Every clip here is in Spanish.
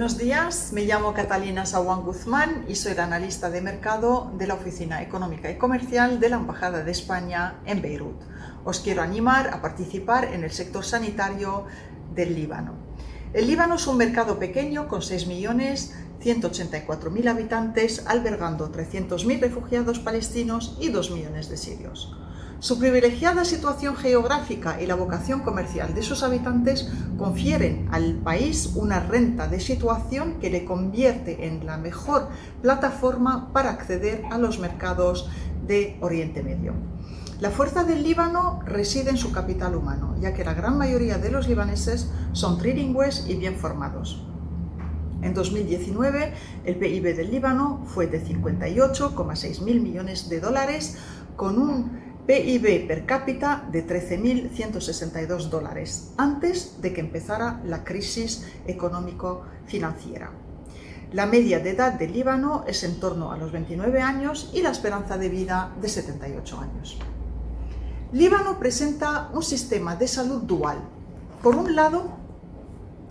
Buenos días, me llamo Catalina Sawan Guzmán y soy la analista de mercado de la Oficina Económica y Comercial de la Embajada de España en Beirut. Os quiero animar a participar en el sector sanitario del Líbano. El Líbano es un mercado pequeño con 6.184.000 habitantes, albergando 300.000 refugiados palestinos y 2 millones de sirios. Su privilegiada situación geográfica y la vocación comercial de sus habitantes confieren al país una renta de situación que le convierte en la mejor plataforma para acceder a los mercados de Oriente Medio. La fuerza del Líbano reside en su capital humano, ya que la gran mayoría de los libaneses son trilingües y bien formados. En 2019, el PIB del Líbano fue de 58,6 mil millones de dólares, con un PIB per cápita de 13.162 dólares, antes de que empezara la crisis económico-financiera. La media de edad del Líbano es en torno a los 29 años y la esperanza de vida de 78 años. Líbano presenta un sistema de salud dual. Por un lado,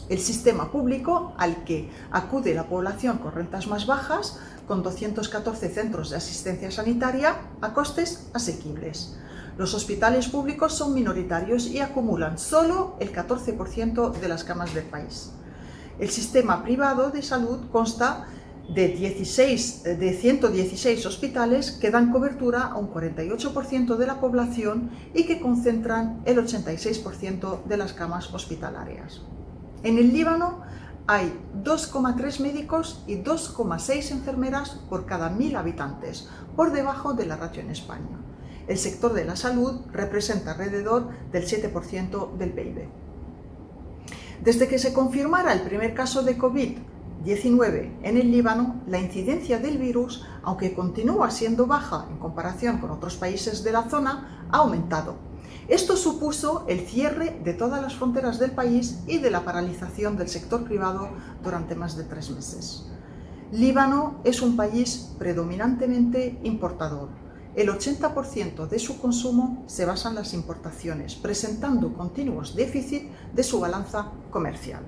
el sistema público al que acude la población con rentas más bajas, con 214 centros de asistencia sanitaria a costes asequibles. Los hospitales públicos son minoritarios y acumulan solo el 14% de las camas del país. El sistema privado de salud consta de 116 hospitales que dan cobertura a un 48% de la población y que concentran el 86% de las camas hospitalarias. En el Líbano hay 2,3 médicos y 2,6 enfermeras por cada 1.000 habitantes, por debajo de la ratio en España. El sector de la salud representa alrededor del 7% del PIB. Desde que se confirmara el primer caso de COVID-19 en el Líbano, la incidencia del virus, aunque continúa siendo baja en comparación con otros países de la zona, ha aumentado. Esto supuso el cierre de todas las fronteras del país y de la paralización del sector privado durante más de 3 meses. Líbano es un país predominantemente importador. El 80% de su consumo se basa en las importaciones, presentando continuos déficits de su balanza comercial.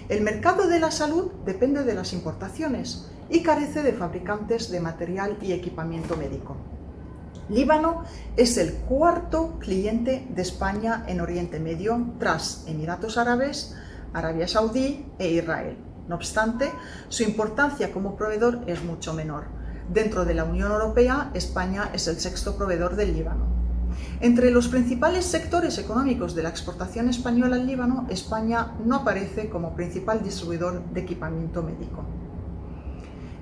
El mercado de la salud depende de las importaciones y carece de fabricantes de material y equipamiento médico. Líbano es el cuarto cliente de España en Oriente Medio, tras Emiratos Árabes, Arabia Saudí e Israel. No obstante, su importancia como proveedor es mucho menor. Dentro de la Unión Europea, España es el sexto proveedor del Líbano. Entre los principales sectores económicos de la exportación española al Líbano, España no aparece como principal distribuidor de equipamiento médico.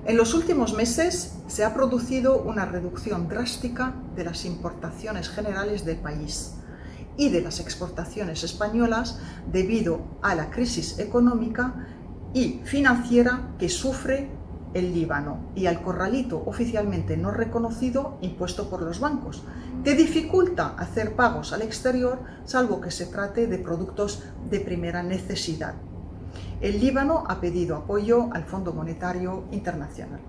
En los últimos meses se ha producido una reducción drástica de las importaciones generales del país y de las exportaciones españolas debido a la crisis económica y financiera que sufre el Líbano y al corralito oficialmente no reconocido impuesto por los bancos, que dificulta hacer pagos al exterior salvo que se trate de productos de primera necesidad. El Líbano ha pedido apoyo al Fondo Monetario Internacional.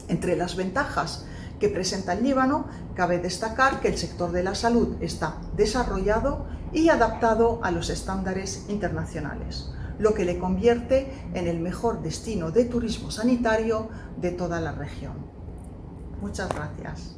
Entre las ventajas que presenta el Líbano, cabe destacar que el sector de la salud está desarrollado y adaptado a los estándares internacionales, lo que le convierte en el mejor destino de turismo sanitario de toda la región. Muchas gracias.